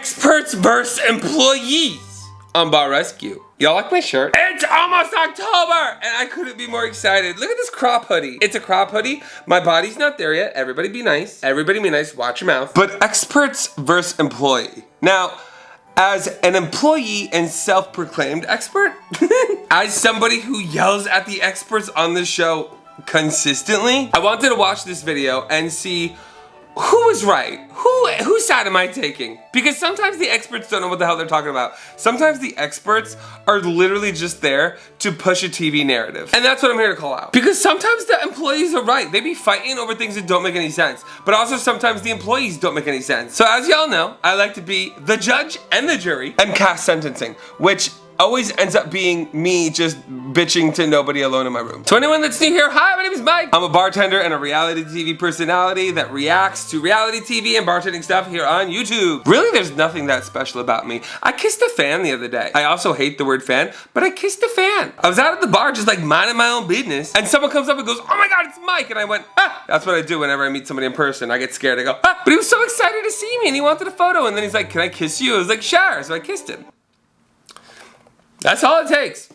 Experts versus employees on Bar Rescue. Y'all like my shirt? It's almost October and I couldn't be more excited. Look at this crop hoodie. It's a crop hoodie. My body's not there yet. Everybody be nice. Everybody be nice. Watch your mouth. But experts versus employee. Now, as an employee and self-proclaimed expert, as somebody who yells at the experts on this show consistently, I wanted to watch this video and see who was right? Whose side am I taking? Because sometimes the experts don't know what the hell they're talking about. Sometimes the experts are literally just there to push a TV narrative. And that's what I'm here to call out. Because sometimes the employees are right. They be fighting over things that don't make any sense. But also sometimes the employees don't make any sense. So as y'all know, I like to be the judge and the jury and cast sentencing, which always ends up being me just bitching to nobody alone in my room. To anyone that's new here, hi, my name is Mike. I'm a bartender and a reality TV personality that reacts to reality TV and bartending stuff here on YouTube. Really, there's nothing that special about me. I kissed a fan the other day. I also hate the word fan, but I kissed a fan. I was out at the bar just like minding my own business, and someone comes up and goes, oh my God, it's Mike. And I went, ah. That's what I do whenever I meet somebody in person. I get scared, I go, ah. But he was so excited to see me and he wanted a photo, and then he's like, can I kiss you? I was like, sure. So I kissed him. That's all it takes.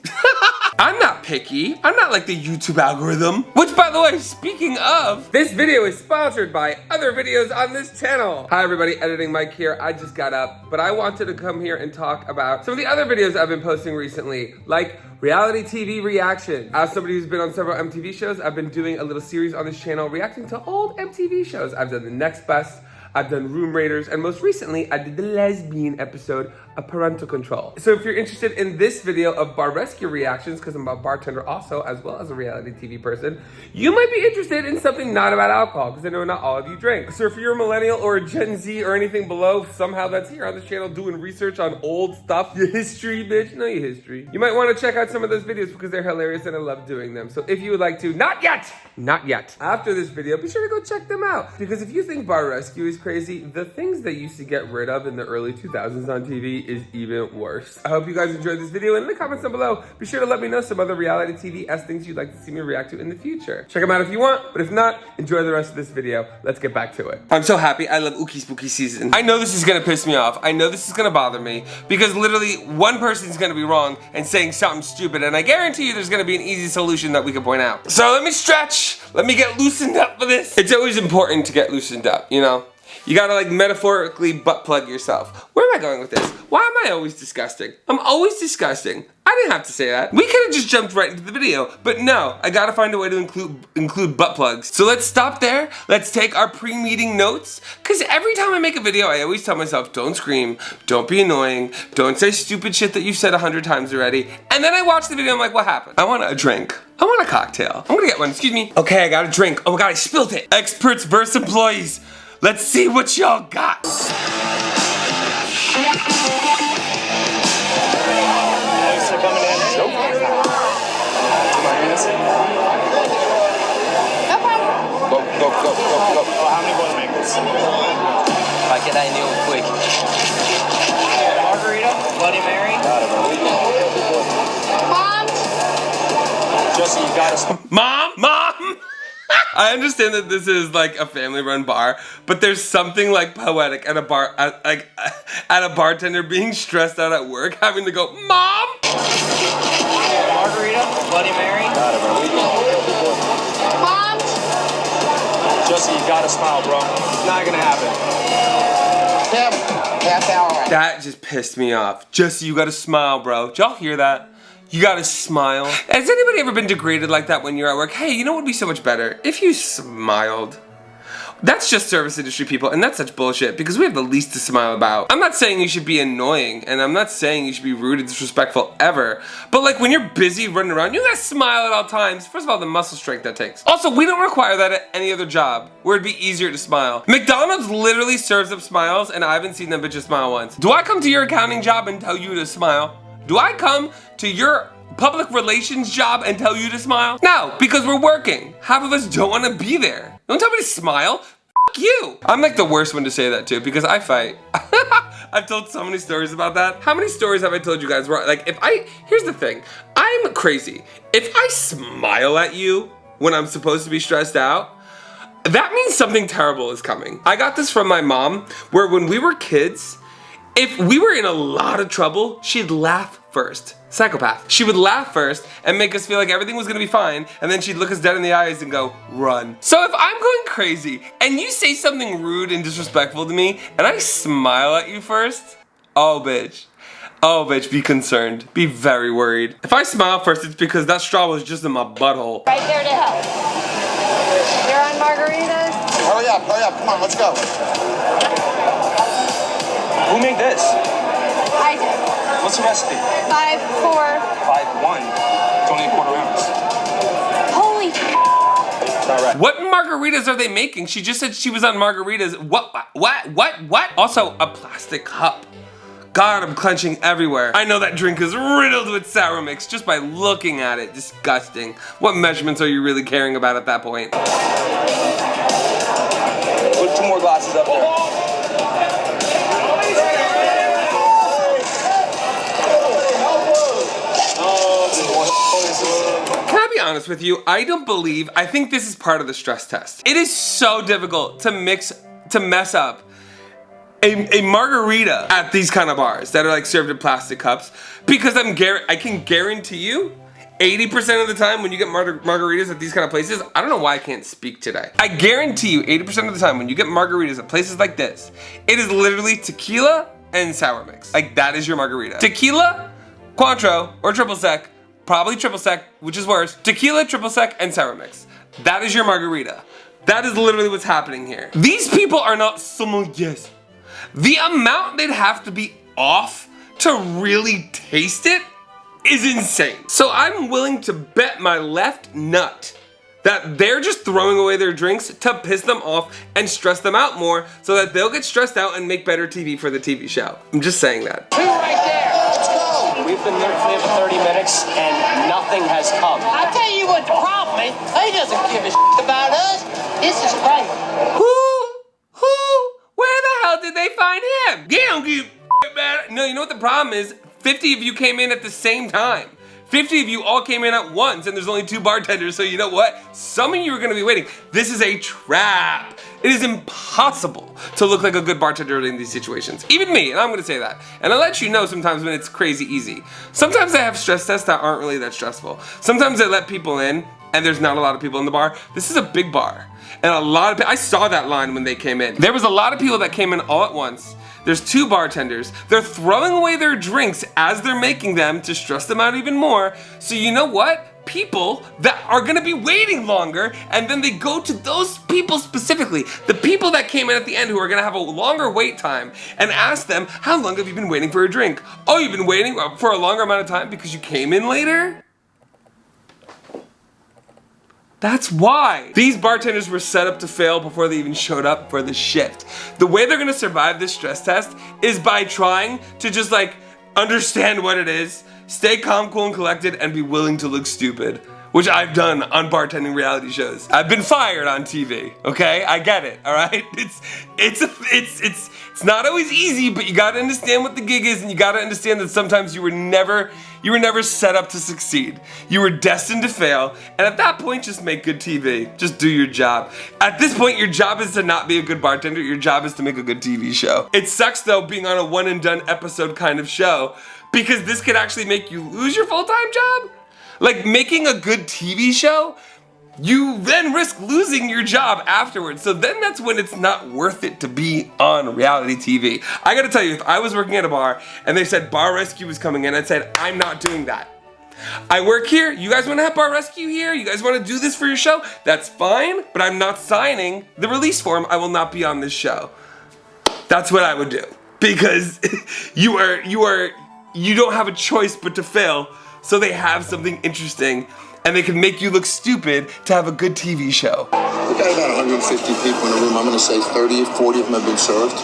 I'm not picky. I'm not like the YouTube algorithm. Which, by the way, speaking of, this video is sponsored by other videos on this channel. Hi everybody, Editing Mike here. I just got up, but I wanted to come here and talk about some of the other videos I've been posting recently, like reality TV reaction. As somebody who's been on several MTV shows, I've been doing a little series on this channel reacting to old MTV shows. I've done The Next Best, I've done Room Raiders, and most recently, I did the lesbian episode of Parental Control. So if you're interested in this video of Bar Rescue reactions, because I'm a bartender also, as well as a reality TV person, you might be interested in something not about alcohol, because I know not all of you drink. So if you're a millennial or a Gen Z or anything below, somehow that's here on this channel doing research on old stuff, your history, bitch, know your history. You might want to check out some of those videos because they're hilarious and I love doing them. So if you would like to, not yet, after this video, be sure to go check them out. Because if you think Bar Rescue is crazy, the things they used to get rid of in the early 2000s on TV is even worse. I hope you guys enjoyed this video, and in the comments down below, be sure to let me know some other reality TV-esque things you'd like to see me react to in the future. Check them out if you want, but if not, enjoy the rest of this video. Let's get back to it. I'm so happy. I love Ookie Spooky Season. I know this is gonna piss me off. I know this is gonna bother me, because literally one person's gonna be wrong and saying something stupid, and I guarantee you there's gonna be an easy solution that we can point out. So let me stretch. Let me get loosened up for this. It's always important to get loosened up, you know? You gotta like metaphorically butt plug yourself. Where am I going with this? Why am I always disgusting? I'm always disgusting. I didn't have to say that. We could have just jumped right into the video, but no, I gotta find a way to include butt plugs. So let's stop there. Let's take our pre-meeting notes, because every time I make a video, I always tell myself, don't scream, don't be annoying, don't say stupid shit that you've said 100 times already. And then I watch the video, I'm like, what happened? I want a drink. I want a cocktail. I'm gonna get one, excuse me. Okay, I got a drink. Oh my God, I spilled it. Experts versus employees. Let's see what y'all got. Go. How many boys make this? I get that new quick. Margarita? Bloody Mary? Mom? Jesse, you gotta... Mom! I understand that this is like a family-run bar, but there's something like poetic at a bar, at a bartender being stressed out at work, having to go, Mom! Margarita? Bloody Mary? Mom? Jesse, you gotta smile, bro. It's not gonna happen. Yep. Half hour. That just pissed me off. Jesse, you gotta smile, bro. Did y'all hear that? You gotta smile. Has anybody ever been degraded like that when you're at work? Hey, you know what would be so much better? If you smiled. That's just service industry people, and that's such bullshit, because we have the least to smile about. I'm not saying you should be annoying, and I'm not saying you should be rude and disrespectful ever, but like when you're busy running around, you gotta smile at all times. First of all, the muscle strength that takes. Also, we don't require that at any other job, where it'd be easier to smile. McDonald's literally serves up smiles, and I haven't seen them bitches smile once. Do I come to your accounting job and tell you to smile? Do I come to your public relations job and tell you to smile? No, because we're working. Half of us don't want to be there. Don't tell me to smile. F you. I'm like the worst one to say that to, because I fight. I've told so many stories about that. How many stories have I told you guys where, like, here's the thing. I'm crazy. If I smile at you when I'm supposed to be stressed out, that means something terrible is coming. I got this from my mom, where when we were kids, If we were in a lot of trouble, she'd laugh first. Psychopath. She would laugh first and make us feel like everything was gonna be fine, and then she'd look us dead in the eyes and go, run. So if I'm going crazy and you say something rude and disrespectful to me and I smile at you first, oh bitch. Oh bitch, be concerned. Be very worried. If I smile first, it's because that straw was just in my butthole. Right there to help. You're on margaritas? Hurry up, come on, let's go. Who made this? I did. What's the recipe? 5-4. 5-1. It's only a quarter ounce. Holy It's not right. What margaritas are they making? She just said she was on margaritas. What? Also, a plastic cup. God, I'm clenching everywhere. I know that drink is riddled with sour mix just by looking at it. Disgusting. What measurements are you really caring about at that point? Put 2 more glasses up there. Can I be honest with you? I think this is part of the stress test. It is so difficult to mess up a margarita at these kind of bars that are like served in plastic cups, because I can guarantee you 80% of the time when you get margaritas at these kind of places, I don't know why I can't speak today. I guarantee you 80% of the time when you get margaritas at places like this, it is literally tequila and sour mix. Like, that is your margarita. Tequila, Cointreau, or triple sec, probably triple sec, which is worse. Tequila, triple sec, and sour mix. That is your margarita. That is literally what's happening here. These people are not sommeliers. The amount they'd have to be off to really taste it is insane. So I'm willing to bet my left nut that they're just throwing away their drinks to piss them off and stress them out more so that they'll get stressed out and make better TV for the TV show. I'm just saying that. 2 right there. Let's go. We've been there for 30 minutes and nothing has come. I'll tell you what the problem is. He doesn't give a shit about us. This is crazy. Where the hell did they find him? They don't give a about it. No, you know what the problem is? 50 of you came in at the same time. 50 of you all came in at once, and there's only 2 bartenders, so you know what? Some of you are gonna be waiting. This is a trap. It is impossible to look like a good bartender in these situations. Even me, and I'm gonna say that. And I'll let you know sometimes when it's crazy easy. Sometimes I have stress tests that aren't really that stressful. Sometimes I let people in, and there's not a lot of people in the bar. This is a big bar. And a lot of people, I saw that line when they came in. There was a lot of people that came in all at once. There's 2 bartenders. They're throwing away their drinks as they're making them to stress them out even more. So you know what? People that are gonna be waiting longer, and then they go to those people specifically, the people that came in at the end who are gonna have a longer wait time, and ask them, how long have you been waiting for a drink? Oh, you've been waiting for a longer amount of time because you came in later? That's why. These bartenders were set up to fail before they even showed up for the shift. The way they're gonna survive this stress test is by trying to just like understand what it is, stay calm, cool, and collected, and be willing to look stupid, which I've done on bartending reality shows. I've been fired on TV, okay? I get it, all right? It's not always easy, but you gotta understand what the gig is, and you gotta understand that sometimes you were never set up to succeed. You were destined to fail, and at that point, just make good TV. Just do your job. At this point, your job is to not be a good bartender, your job is to make a good TV show. It sucks though, being on a one and done episode kind of show, because this could actually make you lose your full-time job. Like, making a good TV show, you then risk losing your job afterwards. So then that's when it's not worth it to be on reality TV. I gotta tell you, if I was working at a bar and they said bar rescue was coming in, I'd say, I'm not doing that. I work here, you guys wanna have bar rescue here? You guys wanna do this for your show? That's fine, but I'm not signing the release form. I will not be on this show. That's what I would do. Because you don't have a choice but to fail, so they have something interesting and they can make you look stupid to have a good TV show. We got about 150 people in the room. I'm going to say 30, 40 of them have been served.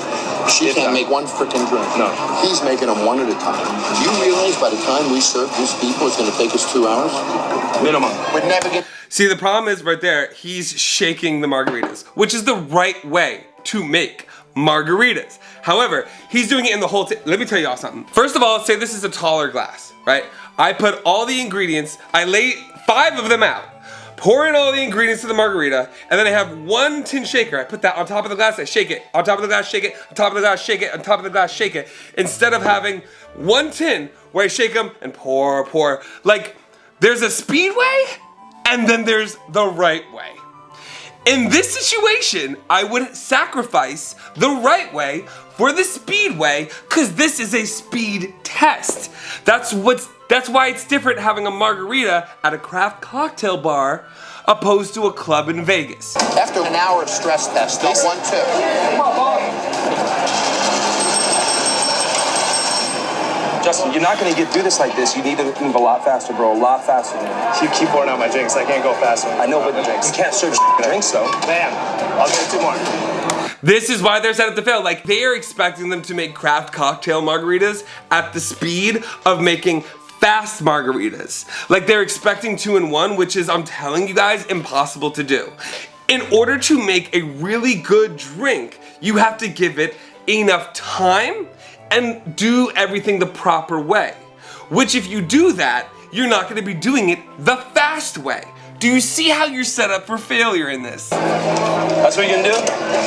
She can't make one freaking drink. No. He's making them one at a time. Do you realize by the time we serve these people, it's going to take us 2 hours? Minimum. We'd never get... See, the problem is right there, he's shaking the margaritas, which is the right way to make margaritas. However, he's doing it in the whole let me tell y'all something. First of all, say this is a taller glass, right? I put all the ingredients, I lay 5 of them out. pour in all the ingredients to the margarita, and then I have one tin shaker. I put that on top of the glass, I shake it. On top of the glass, shake it. On top of the glass, shake it. On top of the glass, shake it. Instead of having one tin where I shake them and pour. Like, there's a speed way, and then there's the right way. In this situation, I would sacrifice the right way for the speed way, because this is a speed test. That's why it's different having a margarita at a craft cocktail bar opposed to a club in Vegas. After an hour of stress test, got one tip. Justin, you're not going to get through this like this. You need to move a lot faster, bro. A lot faster. You keep pouring out my drinks. I can't go faster. I know, but you can't serve drinks, though. Man, I'll get 2 more. This is why they're set up to fail. Like, they are expecting them to make craft cocktail margaritas at the speed of making fast margaritas. Like, they're expecting 2 in 1, which is, I'm telling you guys, impossible to do. In order to make a really good drink, you have to give it enough time and do everything the proper way. Which, if you do that, you're not gonna be doing it the fast way. Do you see how you're set up for failure in this? That's what you're gonna do?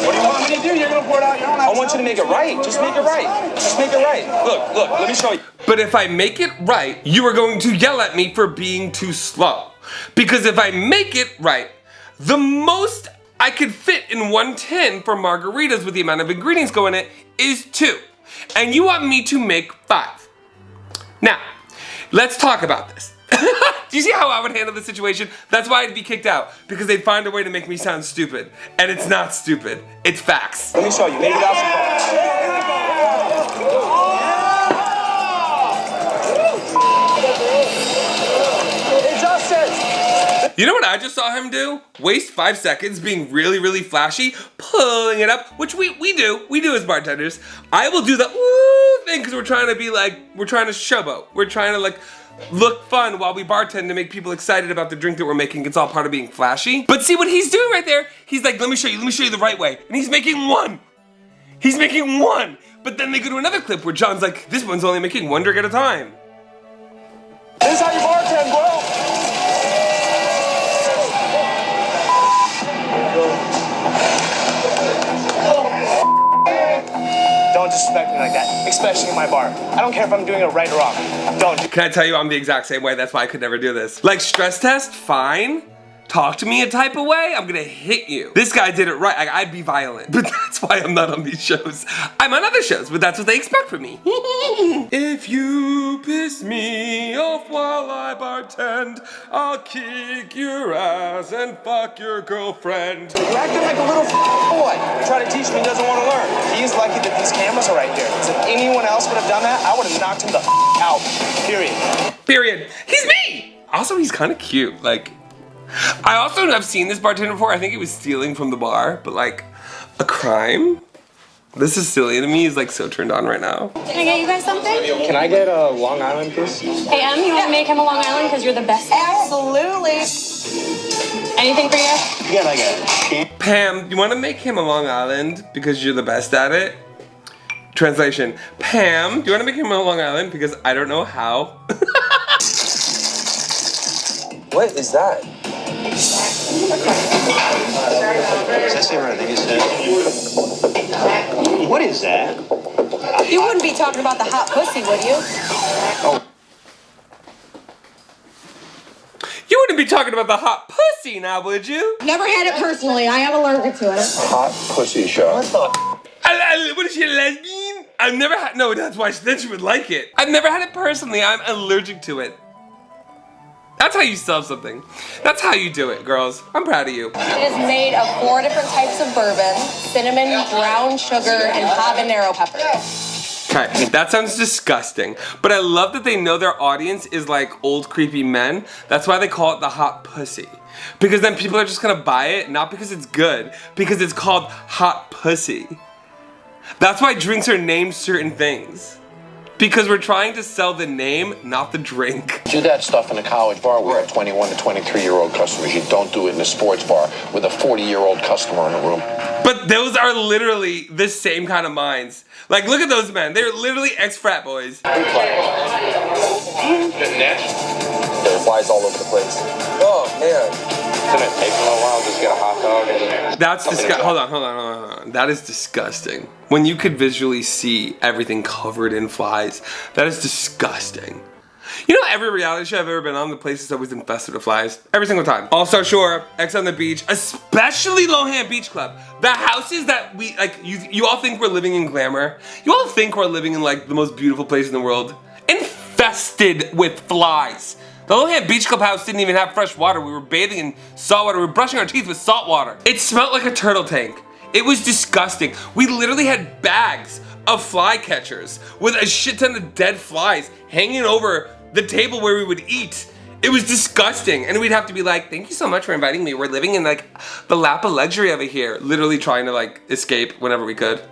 What do you want me to do? You're gonna pour it out your own. I want you to make it right. Just make it right. Just make it right. Look, let me show you. But if I make it right, you are going to yell at me for being too slow. Because if I make it right, the most I could fit in one tin for margaritas with the amount of ingredients going in it is 2. And you want me to make 5. Now, let's talk about this. Do you see how I would handle the situation? That's why I'd be kicked out, because they'd find a way to make me sound stupid. And it's not stupid, it's facts. Let me show you. Maybe that's You know what I just saw him do? Waste 5 seconds being really, really flashy, pulling it up, which we do as bartenders. I will do the ooh thing because we're trying to be like, we're trying to showboat. We're trying to like look fun while we bartend to make people excited about the drink that we're making. It's all part of being flashy. But see what he's doing right there? He's like, let me show you the right way. And he's making 1. He's making 1. But then they go to another clip where John's like, this one's only making 1 drink at a time. This is how you bartend, bro. Don't disrespect me like that, especially in my bar. I don't care if I'm doing it right or wrong. Don't. Can I tell you I'm the exact same way? That's why I could never do this. Like, stress test, fine. Talk to me a type of way, I'm gonna hit you. This guy did it right, I'd be violent. But that's why I'm not on these shows. I'm on other shows, but that's what they expect from me. If you piss me off while I bartend, I'll kick your ass and fuck your girlfriend. You're acting like a little boy. Trying to teach me, doesn't want to learn. He's lucky that these cameras are right here. Because if anyone else would have done that, I would have knocked him the out. Period. He's me! Also, he's kind of cute, like, I also have seen this bartender before. I think he was stealing from the bar, but like, a crime? This is silly to me. He's like so turned on right now. Can I get you guys something? Can I get a Long Island, please? Hey, Em, you want to make him a Long Island because you're the best? Absolutely. Anything for you? Yeah, I got it. Pam, you want to make him a Long Island because you're the best at it? Translation, Pam, do you want to make him a Long Island because I don't know how? What is that? What is that? You wouldn't be talking about the hot pussy, would you? Oh. You wouldn't be talking about the hot pussy now, would you? Never had it personally. I am allergic to it. Hot pussy show. What is she, a lesbian? I've never had, no, that's why then she would like it. I've never had it personally, I'm allergic to it. That's how you sell something. That's how you do it, girls. I'm proud of you. It is made of 4 different types of bourbon, cinnamon, brown sugar, and habanero pepper. Okay, that sounds disgusting. But I love that they know their audience is like old creepy men. That's why they call it the hot pussy. Because then people are just gonna buy it, not because it's good, because it's called hot pussy. That's why drinks are named certain things. Because we're trying to sell the name, not the drink. Do that stuff in a college bar where 21 to 23-year-old customers. You don't do it in a sports bar with a 40-year-old customer in a room. But those are literally the same kind of minds. Like, look at those men. They're literally ex-frat boys. There's flies all over the place. Oh, man. It's gonna take a little while. Just get a hot dog and. That's disgusting. Hold on. That is disgusting. When you could visually see everything covered in flies, that is disgusting. You know, every reality show I've ever been on, the place is always infested with flies. Every single time. All-Star Shore, X on the Beach, especially Lohan Beach Club. The houses that we, like, you all think we're living in glamour. You all think we're living in, like, the most beautiful place in the world. Infested with flies. The Lohan Beach Club house didn't even have fresh water. We were bathing in salt water. We were brushing our teeth with salt water. It smelled like a turtle tank. It was disgusting. We literally had bags of fly catchers with a shit ton of dead flies hanging over the table where we would eat. It was disgusting. And we'd have to be like, thank you so much for inviting me. We're living in like the lap of luxury over here. Literally trying to like escape whenever we could.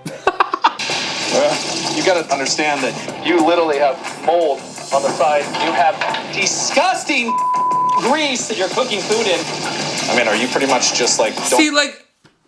You gotta understand that you literally have mold on the side. You have disgusting grease that you're cooking food in. I mean, are you pretty much just like... See, like,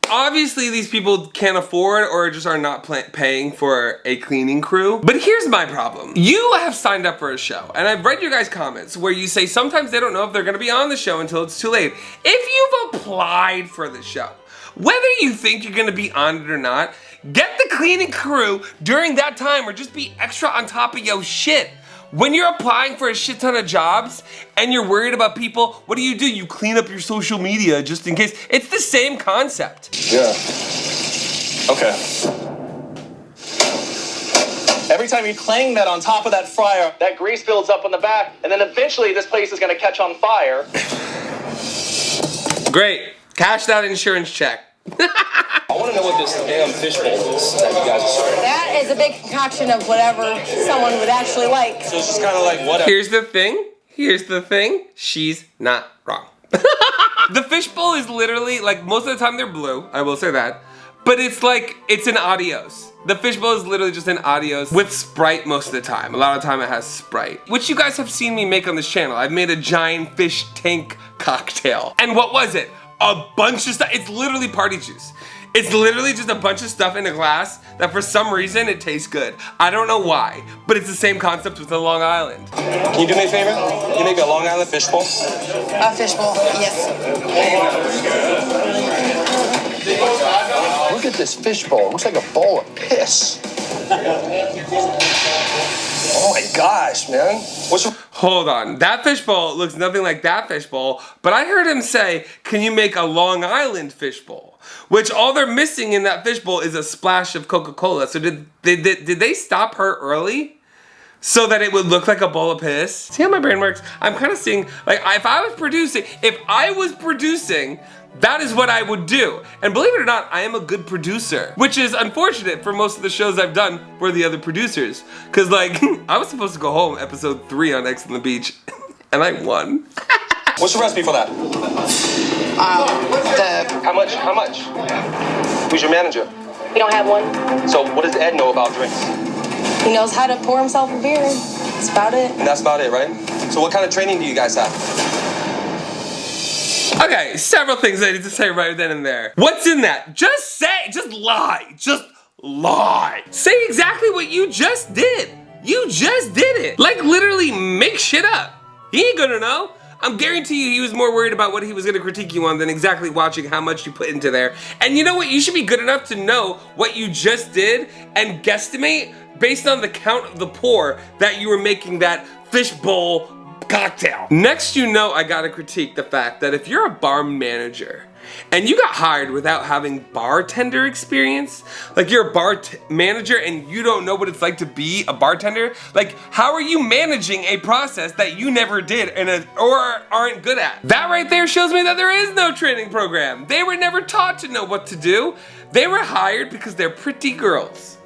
obviously these people can't afford or just are not paying for a cleaning crew. But here's my problem. You have signed up for a show, and I've read your guys' comments where you say sometimes they don't know if they're gonna be on the show until it's too late. If you've applied for the show, whether you think you're gonna be on it or not, get the cleaning crew during that time or just be extra on top of your shit. When you're applying for a shit ton of jobs and you're worried about people, what do? You clean up your social media just in case. It's the same concept. Yeah. Okay. Every time you clang that on top of that fryer, that grease builds up on the back, and then eventually this place is gonna catch on fire. Great. Cash that insurance check. I want to know what this damn fishbowl is that you guys are serving. That is a big concoction of whatever someone would actually like. So it's just kind of like whatever. Here's the thing. She's not wrong. The fishbowl is literally, like, most of the time they're blue, I will say that. But it's like, it's an Adios. The fishbowl is literally just an Adios with Sprite most of the time. A lot of the time it has Sprite, which you guys have seen me make on this channel. I've made a giant fish tank cocktail. And what was it? A bunch of stuff. It's literally party juice. It's literally just a bunch of stuff in a glass that for some reason it tastes good. I don't know why, but it's the same concept with the Long Island. Can you do me a favor? Can you make a Long Island fishbowl? A fishbowl, yes. Look at this fishbowl. It looks like a bowl of piss. Oh my gosh, man. Hold on, that fishbowl looks nothing like that fishbowl, but I heard him say, can you make a Long Island fishbowl? Which all they're missing in that fishbowl is a splash of Coca-Cola. So did they stop her early so that it would look like a bowl of piss? See how my brain works? I'm kind of seeing, like, if I was producing, that is what I would do. And believe it or not, I am a good producer, which is unfortunate for most of the shows I've done for the other producers. Cause like, I was supposed to go home episode 3 on X on the Beach, and I won. What's the recipe for that? How much? Who's your manager? We don't have one. So what does Ed know about drinks? He knows how to pour himself a beer. That's about it. And that's about it, right? So what kind of training do you guys have? Okay, several things I need to say right then and there. What's in that? Just lie. Just lie. Say exactly what you just did. You just did it. Like literally make shit up. He ain't gonna know. I'm guarantee you he was more worried about what he was gonna critique you on than exactly watching how much you put into there. And you know what? You should be good enough to know what you just did and guesstimate based on the count of the pour that you were making that fishbowl cocktail. Next, you know I gotta critique the fact that if you're a bar manager and you got hired without having bartender experience, like you're a bar manager and you don't know what it's like to be a bartender, like how are you managing a process that you never did or aren't good at? That right there shows me that there is no training program. They were never taught to know what to do. They were hired because they're pretty girls,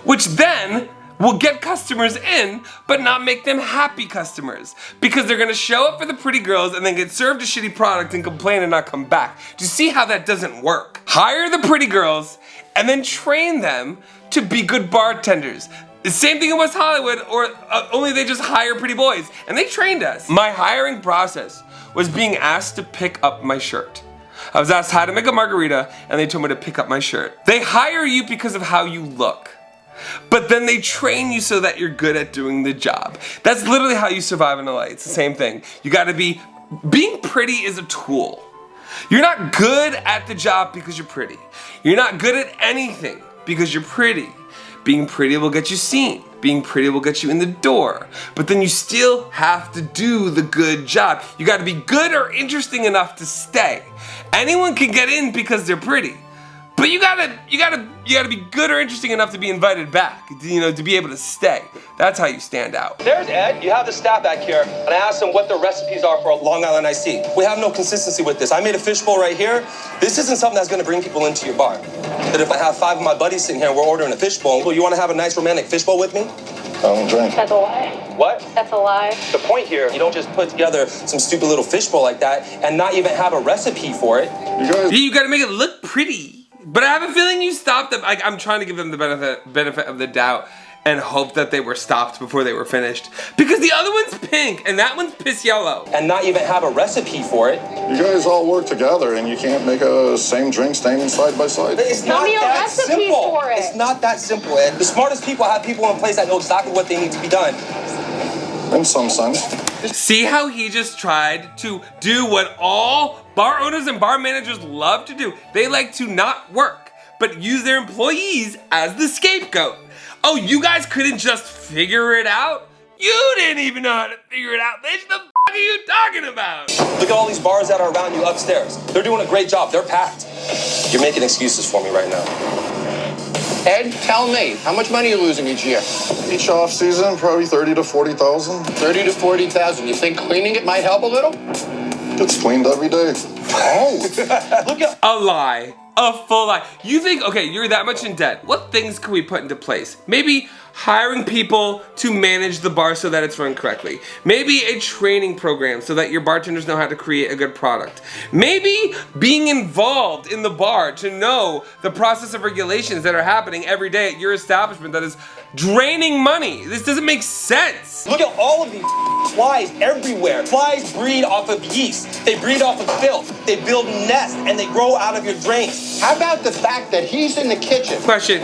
which then will get customers in, but not make them happy customers. Because they're gonna show up for the pretty girls and then get served a shitty product and complain and not come back. Do you see how that doesn't work? Hire the pretty girls and then train them to be good bartenders. The same thing in West Hollywood, or only they just hire pretty boys. And they trained us. My hiring process was being asked to pick up my shirt. I was asked how to make a margarita and they told me to pick up my shirt. They hire you because of how you look. But then they train you so that you're good at doing the job. That's literally how you survive in LA. It's the same thing. You gotta being pretty is a tool. You're not good at the job because you're pretty. You're not good at anything because you're pretty. Being pretty will get you seen. Being pretty will get you in the door. But then you still have to do the good job. You gotta be good or interesting enough to stay. Anyone can get in because they're pretty. But you gotta be good or interesting enough to be invited back, you know, to be able to stay. That's how you stand out. There's Ed. You have the staff back here, and I asked him what the recipes are for a Long Island iced tea. We have no consistency with this. I made a fishbowl right here. This isn't something that's gonna bring people into your bar. But if I have 5 of my buddies sitting here and we're ordering a fishbowl, well, you wanna have a nice romantic fishbowl with me? I don't drink. That's a lie. What? That's a lie. The point here, you don't just put together some stupid little fishbowl like that and not even have a recipe for it. You gotta make it look pretty. But I have a feeling you stopped them. I'm trying to give them the benefit of the doubt and hope that they were stopped before they were finished. Because the other one's pink and that one's piss yellow. And not even have a recipe for it. You guys all work together and you can't make a same drink standing side by side. It's Tell not me a that recipe simple. for it. It's not that simple, Ed. The smartest people have people in place that know exactly what they need to be done. In some sense. See how he just tried to do what all bar owners and bar managers love to do? They like to not work, but use their employees as the scapegoat. Oh, you guys couldn't just figure it out? You didn't even know how to figure it out, bitch. The f are you talking about? Look at all these bars that are around you upstairs. They're doing a great job. They're packed. You're making excuses for me right now. Ed, tell me, how much money are you losing each year? Each off season, probably 30 to 40,000. 30 to 40,000. You think cleaning it might help a little? It's cleaned every day. Oh. Look at A lie. A full lie. You think, okay, you're that much in debt. What things can we put into place? Maybe hiring people to manage the bar so that it's run correctly. Maybe a training program so that your bartenders know how to create a good product. Maybe being involved in the bar to know the process of regulations that are happening every day at your establishment that is draining money. This doesn't make sense. Look at all of these flies everywhere. Flies breed off of yeast. They breed off of filth. They build nests and they grow out of your drains. How about the fact that he's in the kitchen? Question.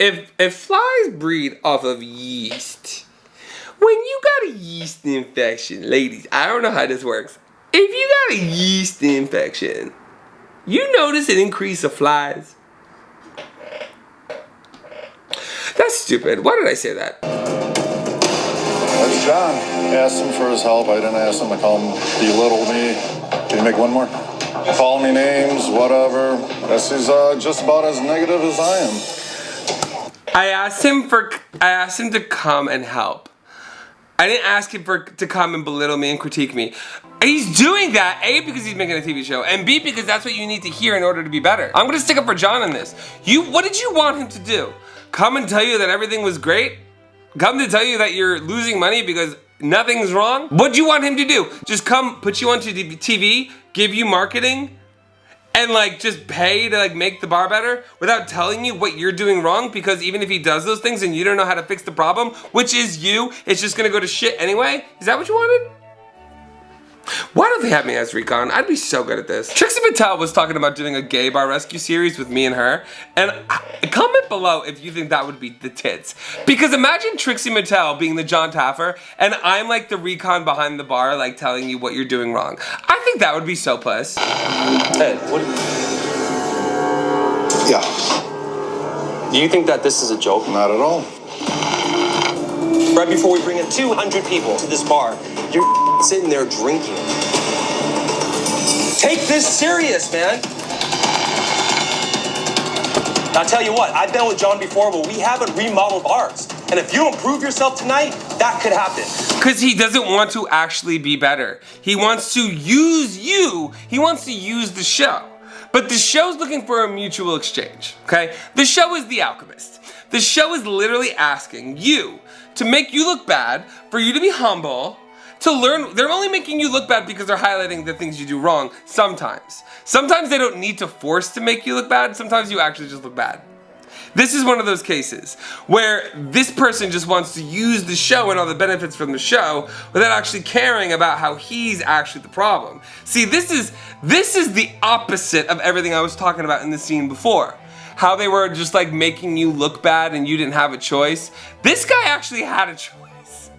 If flies breed off of yeast, when you got a yeast infection, ladies, I don't know how this works. If you got a yeast infection, you notice an increase of flies? That's stupid. Why did I say that? That's John. Asked him for his help. I didn't ask him to come belittle me. Can you make one more? Call me names, whatever. This is just about as negative as I am. I asked him to come and help. I didn't ask him to come and belittle me and critique me. He's doing that, A, because he's making a TV show, and B, because that's what you need to hear in order to be better. I'm gonna stick up for John on this. What did you want him to do? Come and tell you that everything was great? Come to tell you that you're losing money because nothing's wrong? What'd you want him to do? Just come, put you onto TV, give you marketing, and like just pay to like make the bar better without telling you what you're doing wrong? Because even if he does those things and you don't know how to fix the problem, which is you, it's just gonna go to shit anyway? Is that what you wanted? Why don't they have me as Recon? I'd be so good at this. Trixie Mattel was talking about doing a gay bar rescue series with me and her. And comment below if you think that would be the tits. Because imagine Trixie Mattel being the John Taffer and I'm like the Recon behind the bar, like telling you what you're doing wrong. I think that would be so plus. Ed, what? Yeah, Do you think that this is a joke? not at all. Right before we bring in 200 people to this bar, you're sitting there drinking. Take this serious, man. I'll tell you what, I've been with John before, but we haven't remodeled bars. And if you don't prove yourself tonight, that could happen. Because he doesn't want to actually be better. He wants to use you. He wants to use the show. But the show's looking for a mutual exchange, okay? The show is The Alchemist. The show is literally asking you to make you look bad, for you to be humble, to learn. They're only making you look bad because they're highlighting the things you do wrong sometimes. Sometimes they don't need to force to make you look bad. Sometimes you actually just look bad. This is one of those cases where this person just wants to use the show and all the benefits from the show without actually caring about how he's actually the problem. See, this is the opposite of everything I was talking about in the scene before. How they were just like making you look bad and you didn't have a choice. This guy actually had a choice.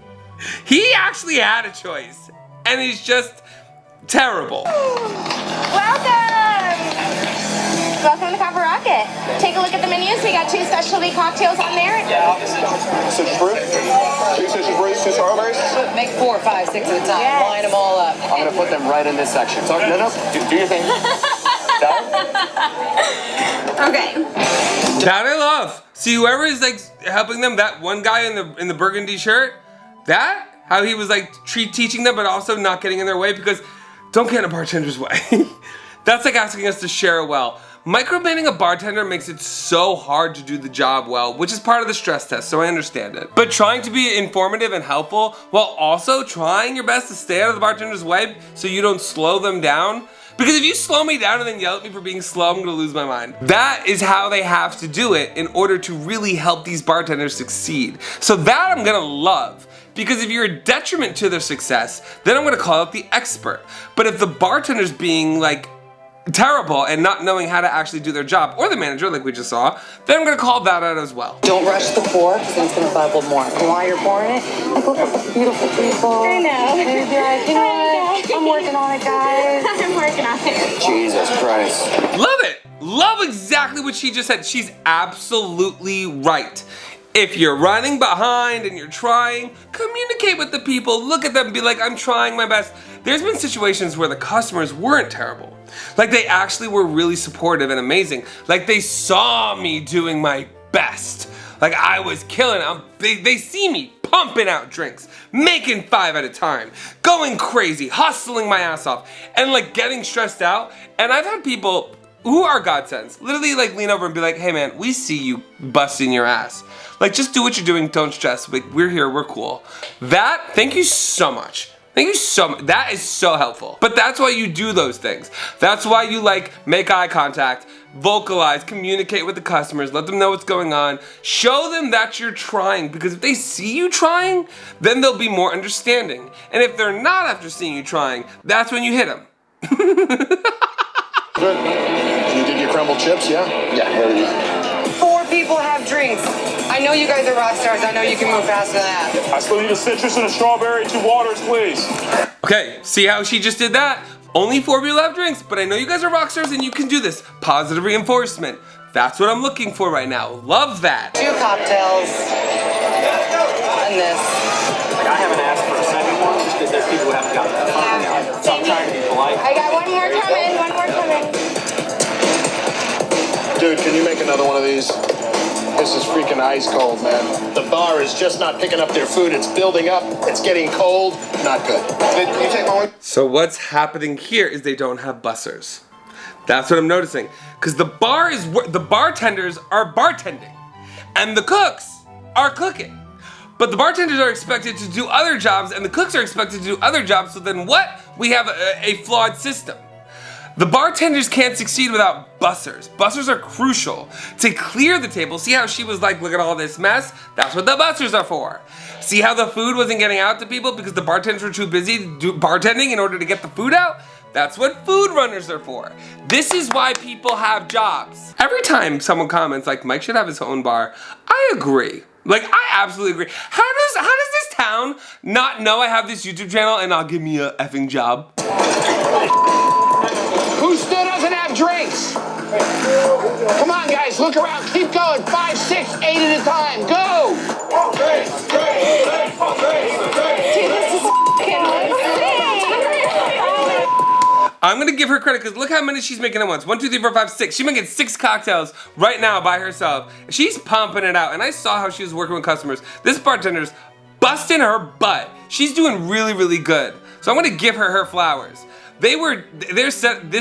He actually had a choice. And he's just Terrible. Welcome to Copper Rocket. Take a look at the menus. We got 2 specialty cocktails on there. Citrus fruit? 2 citrus fruits, 2 strawberries? Make 4, 5, 6 at a time. Yes. Line them all up. I'm gonna put them right in this section. So, no, do your thing. Okay. That I love. See, whoever is like helping them, that one guy in the burgundy shirt, that, how he was like teaching them, but also not getting in their way, because don't get in a bartender's way. That's like asking us to share well. Micromanaging a bartender makes it so hard to do the job well, which is part of the stress test, so I understand it. But trying to be informative and helpful while also trying your best to stay out of the bartender's way so you don't slow them down. Because if you slow me down and then yell at me for being slow, I'm gonna lose my mind. That is how they have to do it in order to really help these bartenders succeed. So that I'm gonna love. Because if you're a detriment to their success, then I'm gonna call out the expert. But if the bartender's being like terrible and not knowing how to actually do their job, or the manager like we just saw, then I'm gonna call that out as well. Don't rush the pour, because then it's going to bubble more. And while you're pouring it, like, look at the beautiful people. I know. And be like, you know what? I'm working on it, guys. I'm working on it. Jesus Christ. Love it. Love exactly what she just said. She's absolutely right. If you're running behind and you're trying, communicate with the people, look at them and be like, I'm trying my best. There's been situations where the customers weren't terrible. Like they actually were really supportive and amazing. Like they saw me doing my best. Like I was killing it. They see me pumping out drinks, making 5 at a time, going crazy, hustling my ass off, and like getting stressed out. And I've had people who are godsends literally like lean over and be like, hey man, we see you busting your ass. Like just do what you're doing, don't stress. Like we're here, we're cool. That, thank you so much. Thank you so much. That is so helpful. But that's why you do those things. That's why you like make eye contact, vocalize, communicate with the customers, let them know what's going on, show them that you're trying, because if they see you trying, then they'll be more understanding. And if they're not after seeing you trying, that's when you hit them. Good. You did your crumbled chips, yeah? Yeah, there you go. 4 people have drinks. I know you guys are rock stars. I know you can move faster than that. I still need a citrus and a strawberry, 2 waters, please. Okay, see how she just did that? Only 4 people have drinks, but I know you guys are rock stars and you can do this. Positive reinforcement. That's what I'm looking for right now. Love that. 2 cocktails. And this. Like, I haven't asked for a second one just because there's people who haven't gotten that far yet. So I'm trying to be polite. I got one more coming. One more coming. Dude, can you make another one of these? This is freaking ice cold, man. The bar is just not picking up their food. It's building up. It's getting cold. Not good. Can you take my one? So what's happening here is they don't have bussers. That's what I'm noticing. Because the bartenders are bartending. And the cooks are cooking. But the bartenders are expected to do other jobs and the cooks are expected to do other jobs. So then what? We have a flawed system. The bartenders can't succeed without bussers. Bussers are crucial to clear the table. See how she was like, look at all this mess? That's what the bussers are for. See how the food wasn't getting out to people because the bartenders were too busy bartending in order to get the food out? That's what food runners are for. This is why people have jobs. Every time someone comments like, Mike should have his own bar, I agree. Like, I absolutely agree. How does this town not know I have this YouTube channel and not give me a effing job? Who still doesn't have drinks? Come on, guys, look around. Keep going. 5, 6, 8 at a time. Go! I'm gonna give her credit because look how many she's making at once. 1, 2, 3, 4, 5, 6. She's making 6 cocktails right now by herself. She's pumping it out. And I saw how she was working with customers. This bartender's busting her butt. She's doing really, really good. So I'm gonna give her flowers. This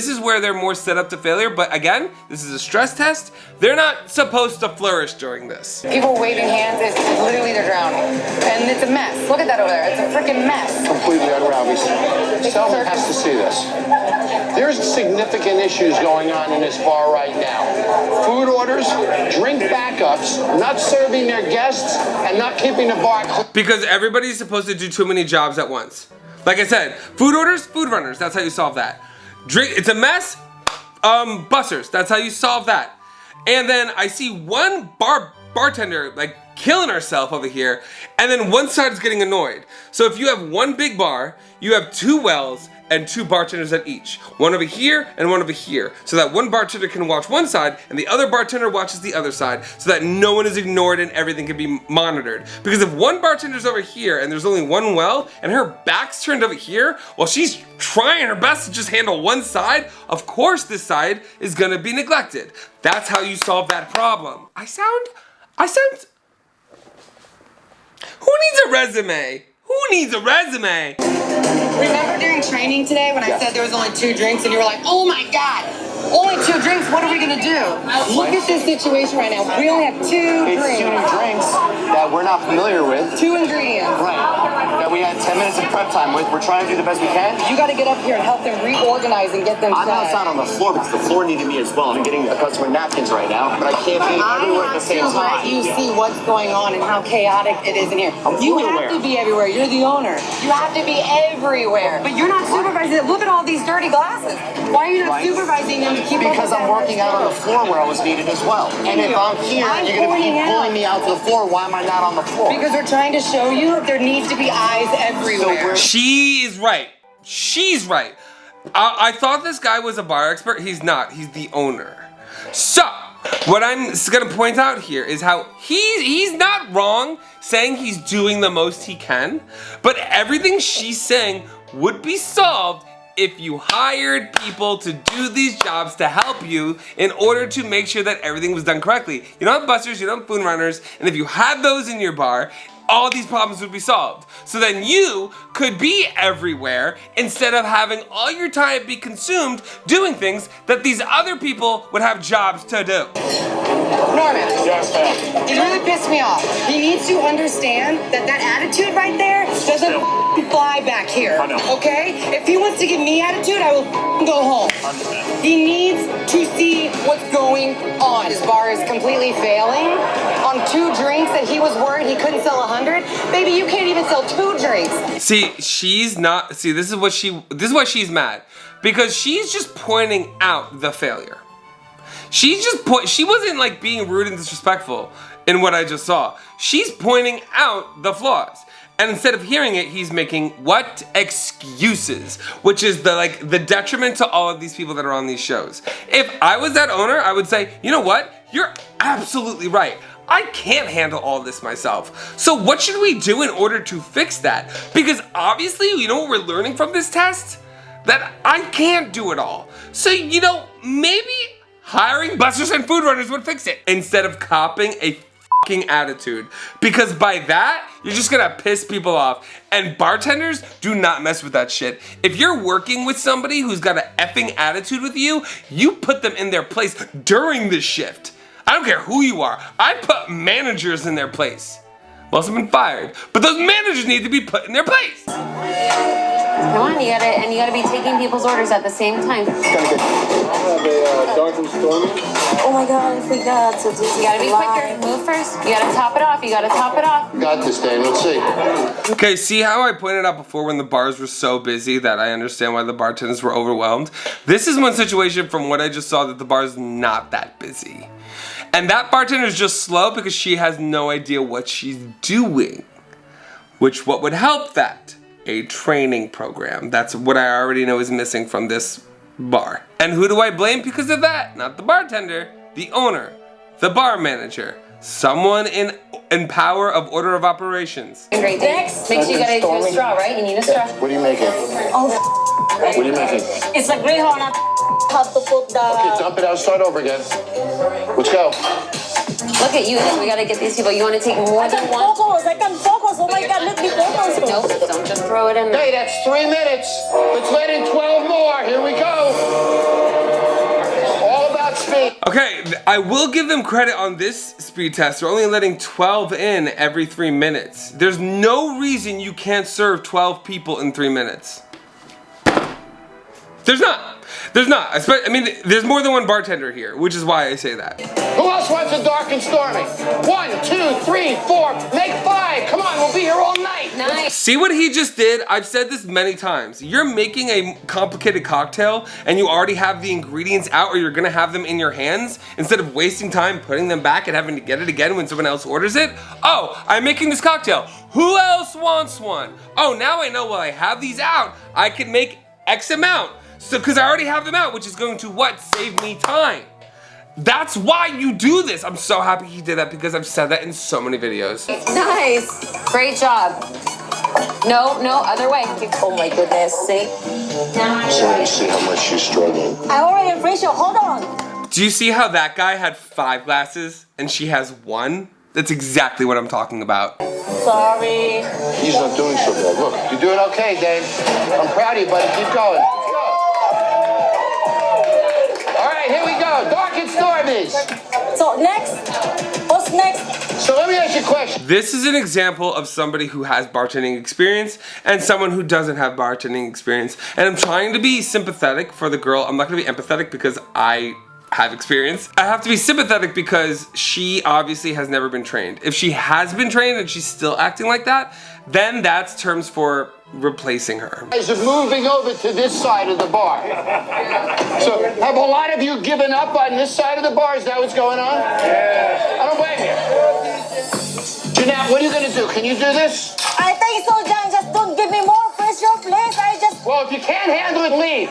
is where they're more set up to failure, but again, this is a stress test. They're not supposed to flourish during this. People waving hands, it's literally they're drowning. And it's a mess. Look at that over there. It's a freaking mess. Completely unraveled. Someone has to see this. There's significant issues going on in this bar right now. Food orders, drink backups, not serving their guests, and not keeping the bar clean. Because everybody's supposed to do too many jobs at once. Like I said, food orders, food runners, that's how you solve that. Drink, it's a mess, bussers, that's how you solve that. And then I see one bartender like killing herself over here, and then one side is getting annoyed. So if you have one big bar, you have 2 wells and 2 bartenders at each. One over here and one over here. So that one bartender can watch one side and the other bartender watches the other side so that no one is ignored and everything can be monitored. Because if one bartender's over here and there's only one well and her back's turned over here while she's trying her best to just handle one side, of course this side is gonna be neglected. That's how you solve that problem. I sound, who needs a resume? Who needs a resume? Remember during training today when I said there was only 2 drinks and you were like, oh my God, only 2 drinks, what are we gonna do? Look at this situation right now. We only have 2 It's drinks. 2 drinks that we're not familiar with. 2 ingredients. Right. That we had 10 minutes of prep time with. We're trying to do the best we can. You gotta get up here and help them reorganize and get them I'm set. outside on the floor because the floor needed me as well. I'm getting a customer napkins right now, but I can't be everywhere at the same I have time. to let you see what's going on and how chaotic it is in here. You fully have aware. to be everywhere. You're the owner. You have to be everywhere. But you're not supervising it. Look at all these dirty glasses. Why are you not Right. supervising them to keep up Because with I'm that? working out on the floor where I was needed as well. And if I'm here, I'm you're going to keep pointing out. pulling me out to the floor. Why am I not on the floor? Because we're trying to show you that there needs to be eyes everywhere. She is right. She's right. I thought this guy was a bar expert. He's not. He's the owner. So, what I'm gonna point out here is how he's not wrong saying he's doing the most he can, but everything she's saying would be solved if you hired people to do these jobs to help you in order to make sure that everything was done correctly. You don't have busters, you don't have food runners, and if you had those in your bar, all these problems would be solved. So then you could be everywhere instead of having all your time be consumed doing things that these other people would have jobs to do. Norman, Yes, ma'am. he really pissed me off. He needs to understand that that attitude right there doesn't fly back here. I know. Okay? If he wants to give me attitude, I will go home. He needs to see what's going on. His bar is completely failing on 2 drinks that he was worried he couldn't sell 100. Baby, you can't even sell 2 drinks. See, she's not. See, this is why she's mad, because she's just pointing out the failure. She wasn't like being rude and disrespectful in what I just saw. She's pointing out the flaws. And instead of hearing it, he's making what? Excuses, which is the detriment to all of these people that are on these shows. If I was that owner, I would say, you know what? You're absolutely right. I can't handle all this myself. So what should we do in order to fix that? Because obviously, you know what we're learning from this test? That I can't do it all. So, you know, maybe hiring busters and food runners would fix it instead of copping a fucking attitude. Because by that, you're just gonna piss people off. And bartenders do not mess with that shit. If you're working with somebody who's got an effing attitude with you, you put them in their place during the shift. I don't care who you are. I put managers in their place. Most have been fired, but those managers need to be put in their place. Come on, you gotta be taking people's orders at the same time. I'll have a dark and stormy. Oh my God, I forgot. So you gotta be quicker. Move first. You gotta top it off. You gotta top it off. Got this, Dave. Let's see. Okay, see how I pointed out before when the bars were so busy that I understand why the bartenders were overwhelmed? This is one situation from what I just saw that the bar's not that busy. And that bartender is just slow because she has no idea what she's doing. What would help that? A training program. That's what I already know is missing from this bar. And who do I blame because of that? Not the bartender, the owner, the bar manager, someone in power of order of operations. Great. Next, make sure you gotta do a straw, right? You need a straw. What are you making? Oh, What are you making? it's like really hard how to put the. Okay, dump it out. Start over again. Let's go. Look at you. We gotta get these people. You want to take more than one? I can focus. Oh my God, let me focus. Nope. Don't just throw it in there. Hey, that's 3 minutes. Let's let in 12 more. Here we go. All about speed. Okay, I will give them credit on this speed test. They're only letting 12 in every 3 minutes. There's no reason you can't serve 12 people in 3 minutes. There's not. I mean, there's more than one bartender here, which is why I say that. Who else wants a dark and stormy? 1, 2, 3, 4. Make 5. Come on, we'll be here all night. Nice. See what he just did? I've said this many times. You're making a complicated cocktail and you already have the ingredients out, or you're gonna have them in your hands instead of wasting time putting them back and having to get it again when someone else orders it. Oh, I'm making this cocktail. Who else wants one? Oh, now I know while I have these out, I can make X amount. So, because I already have them out, which is going to what? Save me time. That's why you do this. I'm so happy he did that because I've said that in so many videos. Nice. Great job. No, other way. Oh my goodness, see? So you see how much she's struggling. I already finished it. Hold on. Do you see how that guy had 5 glasses and she has 1? That's exactly what I'm talking about. Sorry. He's not doing so bad. Look, you're doing okay, Dave. I'm proud of you, buddy. Keep going. All right, here we go. Dark and Stormies. So next, what's next? So let me ask you a question. This is an example of somebody who has bartending experience and someone who doesn't have bartending experience. And I'm trying to be sympathetic for the girl. I'm not gonna be empathetic because I have experience. I have to be sympathetic because she obviously has never been trained. If she has been trained and she's still acting like that, then that's terms for replacing her. Guys are moving over to this side of the bar. So have a lot of you given up on this side of the bar? Is that what's going on? Yeah. I don't blame you. Jeanette, what are you going to do? Can you do this? I think so, John. Just don't give me more pressure, please. Well, if you can't handle it, leave.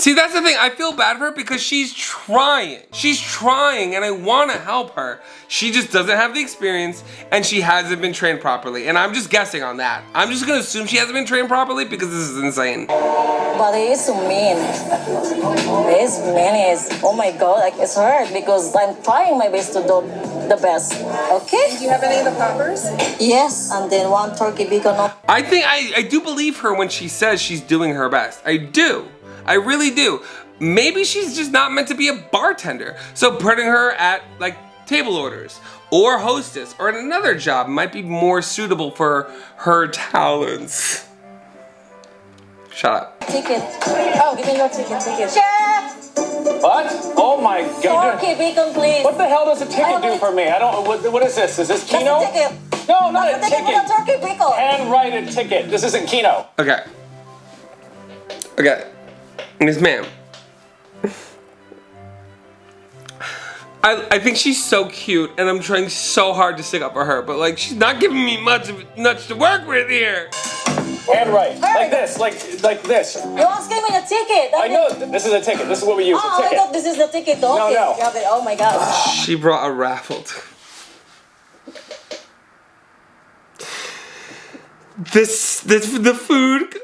See, that's the thing. I feel bad for her because she's trying. She's trying and I want to help her. She just doesn't have the experience and she hasn't been trained properly. And I'm just guessing on that. I'm just going to assume she hasn't been trained properly because this is insane. But it is so mean. It is mean. Oh my God, like it's hurt because I'm trying my best to do the best. Okay? Do you have any of the poppers? Yes, and then 1 turkey bacon. I think I do believe her when she says she's doing her best. I do. I really do. Maybe she's just not meant to be a bartender. So putting her at like table orders or hostess or another job might be more suitable for her talents. Shut up. Ticket. Oh, give me your ticket. Chef! What? Oh my God. Turkey bacon, please. What the hell does a ticket do for me? I don't. What is this? Is this Keno? That's a ticket. No, not a That's a ticket ticket. for the turkey bacon. Handwrite a ticket. This isn't Keno. Okay. Okay. Miss Ma'am. I think she's so cute and I'm trying so hard to stick up for her, but like she's not giving me much to work with here. Handwrite. Like this, like this. You're asking me the ticket. I know, this is a ticket. This is what we use, Oh, a ticket. I thought this is the ticket. Okay. No. Okay. Oh my God. She brought a raffle. The food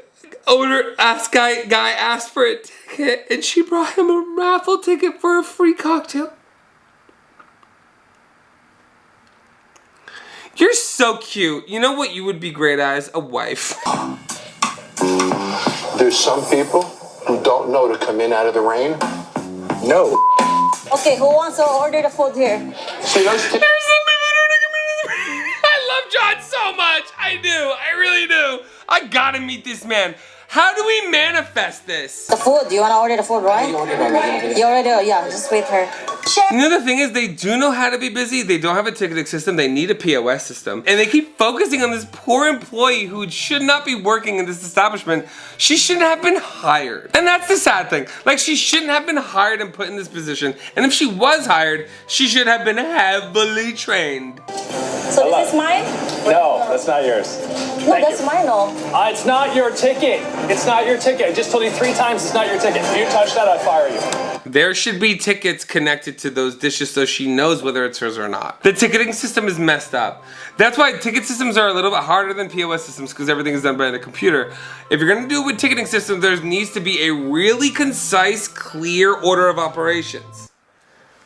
owner guy asked for a ticket and she brought him a raffle ticket for a free cocktail. You're so cute. You know what you would be great as? A wife. There's some people who don't know to come in out of the rain. No. Okay, who wants to order the food here? See those There's some people who don't come in the rain. I love John so much. I do. I really do. I gotta meet this man. How do we manifest this? The food. You want to order the food, right? You already do. Yeah, just wait her. You know the thing is, they do know how to be busy. They don't have a ticketing system. They need a POS system. And they keep focusing on this poor employee who should not be working in this establishment. She shouldn't have been hired. And that's the sad thing. Like, she shouldn't have been hired and put in this position. And if she was hired, she should have been heavily trained. So this is mine? No, that's not yours. No, that's mine, no. It's not your ticket. It's not your ticket. I just told you 3 times it's not your ticket. If you touch that, I fire you. There should be tickets connected to those dishes so she knows whether it's hers or not. The ticketing system is messed up. That's why ticket systems are a little bit harder than POS systems because everything is done by the computer. If you're gonna do it with ticketing systems, there needs to be a really concise, clear order of operations.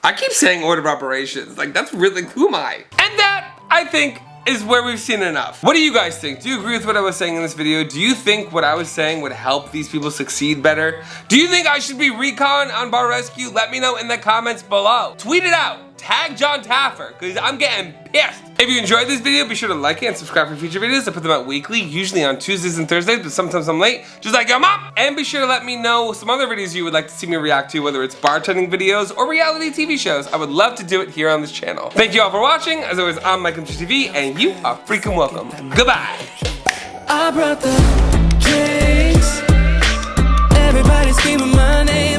I keep saying order of operations. Like, that's really, who am I? And that, I think, is where we've seen enough. What do you guys think? Do you agree with what I was saying in this video? Do you think what I was saying would help these people succeed better? Do you think I should be recon on Bar Rescue? Let me know in the comments below. Tweet it out. Tag John Taffer, because I'm getting pissed. If you enjoyed this video, be sure to like it and subscribe for future videos. I put them out weekly, usually on Tuesdays and Thursdays, but sometimes I'm late, just like your mom. And be sure to let me know some other videos you would like to see me react to, whether it's bartending videos or reality TV shows. I would love to do it here on this channel. Thank you all for watching. As always, I'm MikeMGTV, and you are freaking welcome. Goodbye. I brought the drinks. Everybody screaming my name.